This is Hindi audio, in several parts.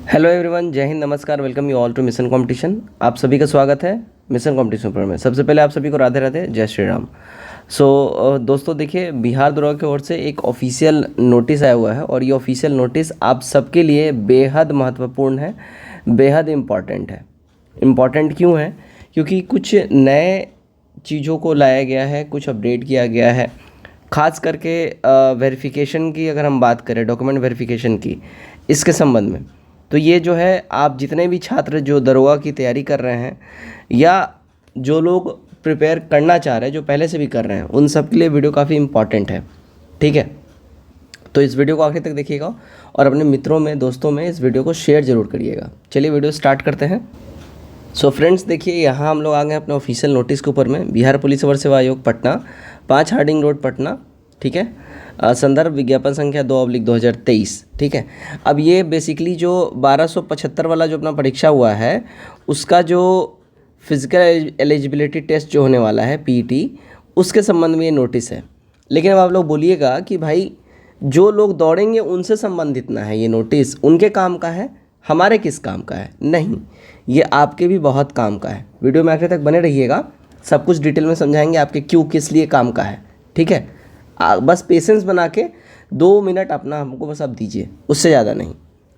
हेलो एवरीवन, जय हिंद, नमस्कार, welcome you all to mission competition. आप सभी का स्वागत है मिशन कंपटीशन पर में। सबसे पहले आप सभी को राधे राधे, जय श्री राम। दोस्तों देखिए, बिहार दरोगा की ओर से एक ऑफिशियल नोटिस आया हुआ है और ये ऑफिशियल नोटिस आप सबके लिए बेहद महत्वपूर्ण है, बेहद इम्पॉर्टेंट है। इम्पॉर्टेंट क्यों है? क्योंकि कुछ नए चीज़ों को लाया गया है, कुछ अपडेट किया गया है। ख़ास करके वेरिफिकेशन की अगर हम बात करें, डॉक्यूमेंट वेरिफिकेशन की, इसके संबंध में, तो ये जो है, आप जितने भी छात्र जो दरोगा की तैयारी कर रहे हैं या जो लोग प्रिपेयर करना चाह रहे हैं, जो पहले से भी कर रहे हैं, उन सब के लिए वीडियो काफ़ी इम्पॉर्टेंट है। ठीक है, तो इस वीडियो को आखिर तक देखिएगा और अपने मित्रों में, दोस्तों में इस वीडियो को शेयर ज़रूर करिएगा। चलिए वीडियो स्टार्ट करते हैं। फ्रेंड्स देखिए, यहाँ हम लोग आ गए अपने ऑफिशियल नोटिस के ऊपर में। बिहार पुलिस अवर सेवा आयोग पटना, 5 हार्डिंग रोड पटना। ठीक है, संदर्भ विज्ञापन संख्या 2/2023। ठीक है, अब ये बेसिकली जो 1275 वाला जो अपना परीक्षा हुआ है, उसका जो फिजिकल एलिजिबिलिटी टेस्ट जो होने वाला है, पीईटी, उसके संबंध में ये नोटिस है। लेकिन अब आप लोग बोलिएगा कि भाई, जो लोग दौड़ेंगे उनसे संबंधित ना है ये नोटिस, उनके काम का है, हमारे किस काम का है? नहीं, ये आपके भी बहुत काम का है। वीडियो में आखिर तक बने रहिएगा, सब कुछ डिटेल में समझाएंगे आपके क्यों, किस लिए काम का है। ठीक है, बस पेशेंस बना के 2 मिनट अपना हमको बस आप दीजिए, उससे ज़्यादा नहीं।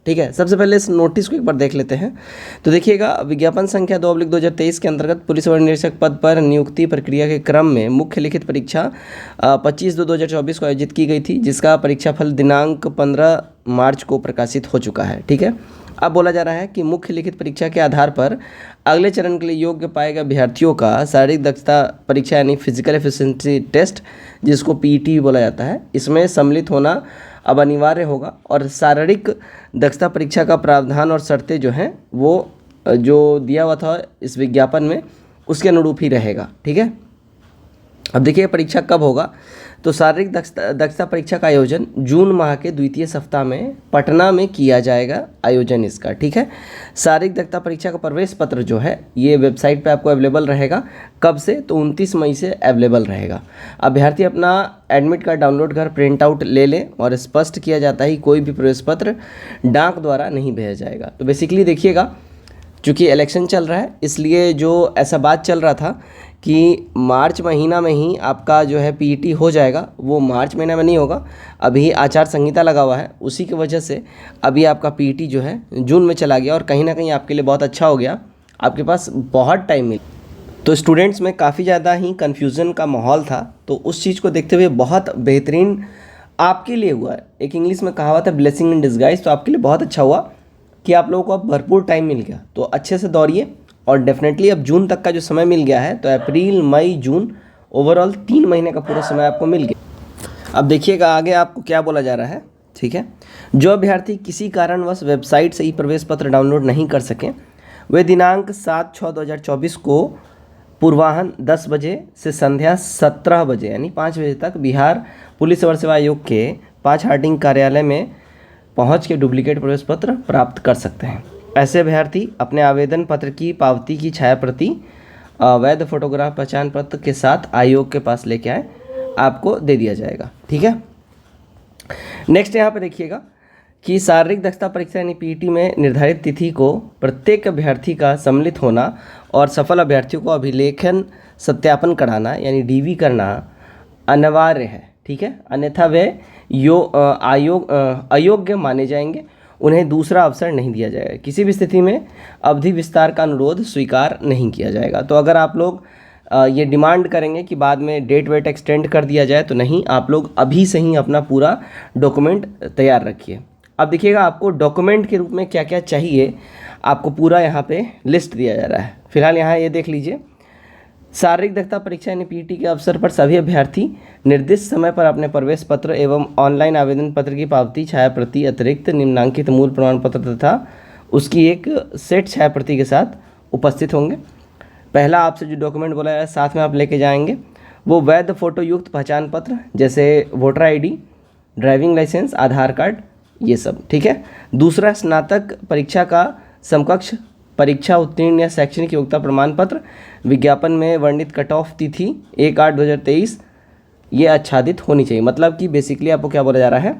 ठीक है, सबसे पहले इस नोटिस को एक बार देख लेते हैं। तो देखिएगा, विज्ञापन संख्या 2/2023 के अंतर्गत पुलिस वर निरीक्षक पद पर नियुक्ति प्रक्रिया के क्रम में मुख्य लिखित परीक्षा 25/2/2024 को आयोजित की गई थी, जिसका परीक्षाफल दिनांक 15 मार्च को प्रकाशित हो चुका है। ठीक है, अब बोला जा रहा है कि मुख्य लिखित परीक्षा के आधार पर अगले चरण के लिए योग्य पाए गए अभ्यर्थियों का शारीरिक दक्षता परीक्षा यानी फिजिकल एफिशिएंसी टेस्ट, जिसको पीईटी बोला जाता है, इसमें सम्मिलित होना अब अनिवार्य होगा। और शारीरिक दक्षता परीक्षा का प्रावधान और शर्तें जो हैं वो जो दिया हुआ था इस विज्ञापन में, उसके अनुरूप ही रहेगा। ठीक है, अब देखिए परीक्षा कब होगा। तो शारीरिक दक्षता परीक्षा का आयोजन जून माह के द्वितीय सप्ताह में पटना में किया जाएगा, आयोजन इसका। ठीक है, शारीरिक दक्षता परीक्षा का प्रवेश पत्र जो है ये वेबसाइट पे आपको अवेलेबल रहेगा। कब से? तो 29 मई से अवेलेबल रहेगा। अभ्यर्थी अपना एडमिट कार्ड डाउनलोड कर प्रिंट आउट ले लें और स्पष्ट किया जाता है कि कोई भी प्रवेश पत्र डाक द्वारा नहीं भेजा जाएगा। तो बेसिकली देखिएगा, चूँकि इलेक्शन चल रहा है, इसलिए जो ऐसा बात चल रहा था कि मार्च महीना में ही आपका जो है पीईटी हो जाएगा, वो मार्च महीना में नहीं होगा। अभी आचार संहिता लगा हुआ है, उसी की वजह से अभी आपका पीईटी जो है जून में चला गया और कहीं ना कहीं आपके लिए बहुत अच्छा हो गया, आपके पास बहुत टाइम मिला। तो स्टूडेंट्स में काफ़ी ज़्यादा ही कन्फ्यूज़न का माहौल था, तो उस चीज़ को देखते हुए बहुत बेहतरीन आपके लिए हुआ है। एक इंग्लिश में कहावत है, ब्लेसिंग इन डिस्गाइज। तो आपके लिए बहुत अच्छा हुआ कि आप लोगों को अब भरपूर टाइम मिल गया, तो अच्छे से दौड़िए। और डेफिनेटली अब जून तक का जो समय मिल गया है, तो अप्रैल, मई, जून, ओवरऑल 3 महीने का पूरा समय आपको मिल गया। अब देखिएगा आगे आपको क्या बोला जा रहा है। ठीक है, जो अभ्यर्थी किसी कारणवश वेबसाइट से ही प्रवेश पत्र डाउनलोड नहीं कर सकें, वे दिनांक 7/6/2024 को पूर्वाह्न 10 बजे से संध्या 17 बजे यानी 5 बजे तक बिहार पुलिस अवर सेवा आयोग के 5 हार्डिंग कार्यालय में पहुंच के डुप्लीकेट प्रवेश पत्र प्राप्त कर सकते हैं। ऐसे अभ्यर्थी अपने आवेदन पत्र की पावती की छायाप्रति वैध फोटोग्राफ पहचान पत्र के साथ आयोग के पास लेके आए, आपको दे दिया जाएगा। ठीक है, नेक्स्ट यहाँ पे देखिएगा कि शारीरिक दक्षता परीक्षा यानी पीईटी में निर्धारित तिथि को प्रत्येक अभ्यर्थी का सम्मिलित होना और सफल अभ्यर्थियों को अभिलेखन सत्यापन कराना यानी डीवी करना अनिवार्य है। ठीक है, अन्यथा वे अयोग्य माने जाएंगे, उन्हें दूसरा अवसर नहीं दिया जाएगा। किसी भी स्थिति में अवधि विस्तार का अनुरोध स्वीकार नहीं किया जाएगा। तो अगर आप लोग ये डिमांड करेंगे कि बाद में डेट वेट एक्सटेंड कर दिया जाए, तो नहीं, आप लोग अभी से ही अपना पूरा डॉक्यूमेंट तैयार रखिए। अब देखिएगा आपको डॉक्यूमेंट के रूप में क्या क्या चाहिए, आपको पूरा यहाँ पे लिस्ट दिया जा रहा है। फिलहाल यहाँ ये देख लीजिए, शारीरिक दक्षता परीक्षा यानी पीईटी के अवसर पर सभी अभ्यर्थी निर्दिष्ट समय पर अपने प्रवेश पत्र एवं ऑनलाइन आवेदन पत्र की पावती छायाप्रति अतिरिक्त निम्नांकित मूल प्रमाण पत्र तथा उसकी एक सेट छायाप्रति के साथ उपस्थित होंगे। पहला आपसे जो डॉक्यूमेंट बोला है साथ में आप लेके जाएंगे, वो वैध फोटो युक्त पहचान पत्र, जैसे वोटर आईडी, ड्राइविंग लाइसेंस, आधार कार्ड, ये सब। ठीक है, दूसरा स्नातक परीक्षा का समकक्ष परीक्षा उत्तीर्ण या शैक्षणिक योग्यता प्रमाण पत्र, विज्ञापन में वर्णित कट ऑफ तिथि 1/8/2023 ये आच्छादित होनी चाहिए। मतलब कि बेसिकली आपको क्या बोला जा रहा है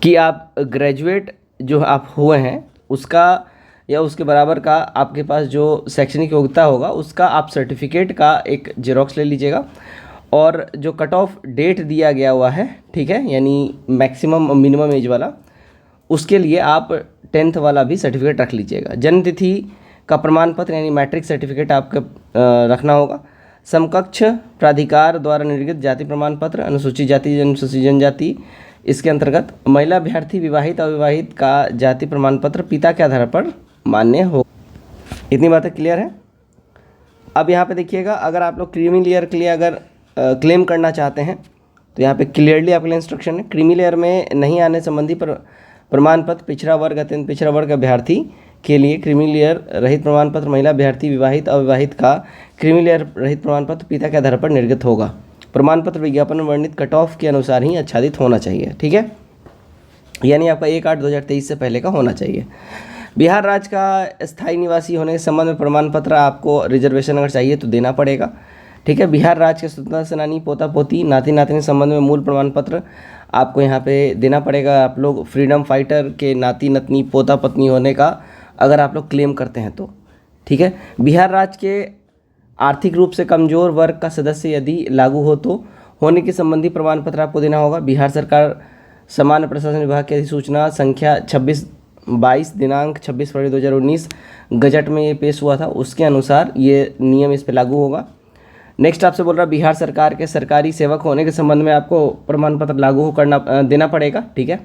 कि आप ग्रेजुएट जो आप हुए हैं उसका या उसके बराबर का आपके पास जो शैक्षणिक योग्यता होगा उसका आप सर्टिफिकेट का एक जेरोक्स ले लीजिएगा। और जो कट ऑफ डेट दिया गया हुआ है, ठीक है, यानी मैक्सिमम और मिनिमम एज वाला, उसके लिए आप 10th वाला भी सर्टिफिकेट रख लीजिएगा। जन्म तिथि का प्रमाण पत्र यानी मैट्रिक सर्टिफिकेट आपका रखना होगा। समकक्ष प्राधिकार द्वारा निर्गत जाति प्रमाण पत्र, अनुसूचित जाति अनुसूचित जनजाति, इसके अंतर्गत महिला अभ्यर्थी विवाहित अविवाहित का जाति प्रमाण पत्र पिता के आधार पर मान्य हो। इतनी बातें क्लियर है। अब यहाँ पे देखिएगा, अगर आप लोग क्रीमी लेयर के लिए अगर क्लेम करना चाहते हैं तो यहाँ पे क्लियरली आपके लिए इंस्ट्रक्शन है। क्रीमी लेयर में नहीं आने संबंधी प्रमाण पत्र पिछड़ा वर्ग अत्यंत पिछड़ा वर्ग अभ्यर्थी के लिए क्रीमी लेयर रहित प्रमाण पत्र महिला अभ्यर्थी विवाहित अविवाहित का क्रीमी लेयर रहित प्रमाण पत्र पिता के आधार पर निर्गत होगा। प्रमाण पत्र विज्ञापन में वर्णित कट ऑफ के अनुसार ही आच्छादित होना चाहिए, ठीक है, यानी आपका 1/8/2023 से पहले का होना चाहिए। बिहार राज्य का स्थायी निवासी होने के संबंध में प्रमाण पत्र आपको रिजर्वेशन अगर चाहिए तो देना पड़ेगा, ठीक है। बिहार राज्य के स्वतंत्रता सेनानी पोता पोती नाती नातिनी संबंध में मूल प्रमाण पत्र आपको यहाँ पे देना पड़ेगा। आप लोग फ्रीडम फाइटर के नाती नतनी पोता पत्नी होने का अगर आप लोग क्लेम करते हैं तो, ठीक है। बिहार राज्य के आर्थिक रूप से कमजोर वर्ग का सदस्य यदि लागू हो तो होने के संबंधी प्रमाण पत्र आपको देना होगा। बिहार सरकार सामान्य प्रशासन विभाग की अधिसूचना संख्या 26/22 दिनांक 26 फरवरी 2019 गजट में ये पेश हुआ था, उसके अनुसार ये नियम इस पर लागू होगा। नेक्स्ट आपसे बोल रहा है बिहार सरकार के सरकारी सेवक होने के संबंध में आपको प्रमाण पत्र लागू करना देना पड़ेगा, ठीक है।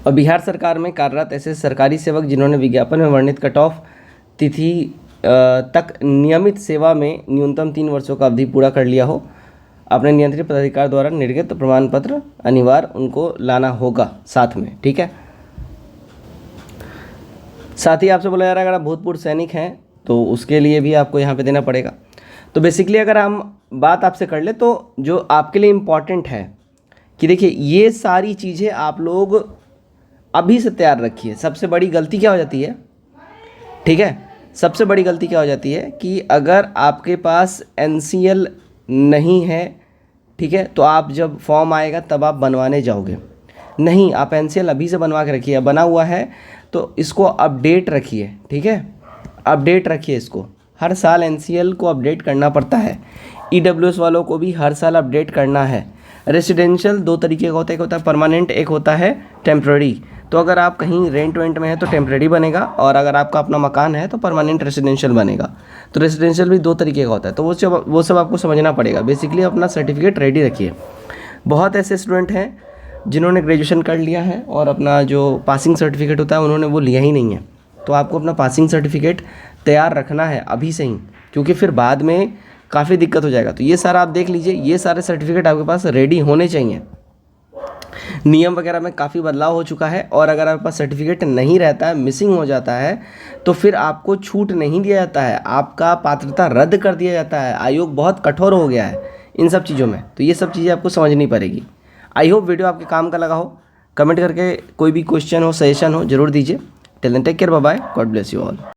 और बिहार सरकार में कार्यरत ऐसे सरकारी सेवक जिन्होंने विज्ञापन में वर्णित कट ऑफ तिथि तक नियमित सेवा में न्यूनतम 3 वर्षों का अवधि पूरा कर लिया हो, अपने नियंत्रित पदाधिकारी द्वारा निर्गत प्रमाण पत्र अनिवार्य उनको लाना होगा साथ में, ठीक है। साथ ही आपसे बोला जा रहा है अगर आप भूतपूर्व सैनिक हैं तो उसके लिए भी आपको यहाँ पे देना पड़ेगा। तो बेसिकली अगर हम बात आपसे कर ले तो जो आपके लिए इम्पॉर्टेंट है कि देखिए ये सारी चीज़ें आप लोग अभी से तैयार रखिए। सबसे बड़ी गलती क्या हो जाती है, ठीक है, सबसे बड़ी गलती क्या हो जाती है कि अगर आपके पास NCL नहीं है, ठीक है, तो आप जब फॉर्म आएगा तब आप बनवाने जाओगे, नहीं, आप NCL अभी से बनवा के रखिए। बना हुआ है तो इसको अपडेट रखिए, ठीक है, अपडेट रखिए इसको। हर साल NCL को अपडेट करना पड़ता है। EWS वालों को भी हर साल अपडेट करना है। रेसिडेंशियल 2 तरीके का होता है, एक होता है परमानेंट, एक होता है टेम्प्रेरी। तो अगर आप कहीं रेंट वेंट में है तो टेम्प्रेरी बनेगा, और अगर आपका अपना मकान है तो परमानेंट रेसिडेंशियल बनेगा। तो रेसिडेंशियल भी 2 तरीके का होता है, तो वो सब आपको समझना पड़ेगा। बेसिकली अपना सर्टिफिकेट रेडी रखिए। बहुत ऐसे स्टूडेंट हैं जिन्होंने ग्रेजुएशन कर लिया है और अपना जो पासिंग सर्टिफिकेट होता है उन्होंने वो लिया ही नहीं है। तो आपको अपना पासिंग सर्टिफिकेट तैयार रखना है अभी से ही, क्योंकि फिर बाद में काफ़ी दिक्कत हो जाएगा। तो ये सारा आप देख लीजिए, ये सारे सर्टिफिकेट आपके पास रेडी होने चाहिए। नियम वगैरह में काफ़ी बदलाव हो चुका है, और अगर आपके पास सर्टिफिकेट नहीं रहता है, मिसिंग हो जाता है, तो फिर आपको छूट नहीं दिया जाता है, आपका पात्रता रद्द कर दिया जाता है। आयोग बहुत कठोर हो गया है इन सब चीज़ों में, तो ये सब चीज़ें आपको समझनी पड़ेगी। आई होप वीडियो आपके काम का लगा हो। कमेंट करके कोई भी क्वेश्चन हो, सजेशन हो, जरूर दीजिए। Till then take care, bye bye, God bless you all.